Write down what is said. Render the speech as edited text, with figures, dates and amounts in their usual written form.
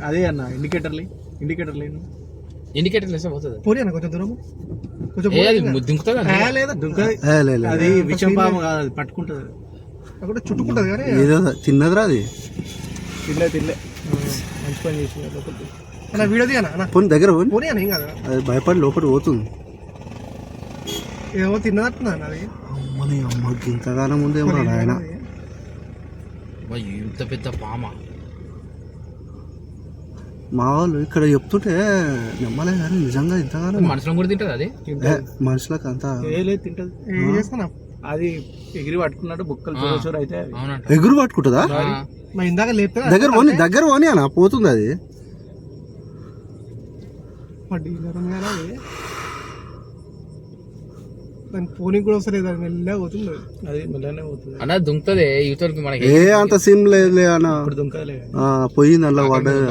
అదే అన్న ఇండికేటర్లు ఇండికేటర్ వేస్తే పోతుంది. పోనీ అన్న కొంచెం దూరం కొంచెం అది దుంకుతుంది లేదా అది విషం పాము కాదు, అది పట్టుకుంటుంది. అక్కడ చుట్టుకుంటది కానీ తిన్నదిరా అది. తినలే మంచి పని చేసి అన్న వీడియో తీయనా పోనీ దగ్గర పోనీ. పోనీ అన్న ఏం కాదు అది భయపడి లోపలి పోతుంది. ఏమో తిన్నదట్టున్నా అన్న అది. అమ్మని అమ్మకి ఇంతగానం ఉందేమో ఆయన. ఇంత పెద్ద పామ. మా వాళ్ళు ఇక్కడ చెప్తుంటే నమ్మలే కానీ నిజంగా ఇంతగానం మనుషులను కూడా తింటది అది. మనుషులకు అంతా తింటది. ఏం చేస్తున్నా అది ఎగిరి పట్టుకున్నాడు బుక్కలు చూడ అయితే ఎగురు పట్టుకుంటుందా? మా ఇందాక లేపుతా దగ్గర పోనీ అన్న పోతుంది అది. దాని పోనీ కూడా వస్తలేదు, అది మెల్లగా పోతుంది. అది మెల్లనే పోతుంది అన్న దుంకుతుంది యువతలకి మనకి. ఏ అంత సిమ్ లేదు అన్న, ఇప్పుడు దుంకలే పోయింది అలా పడ్డది.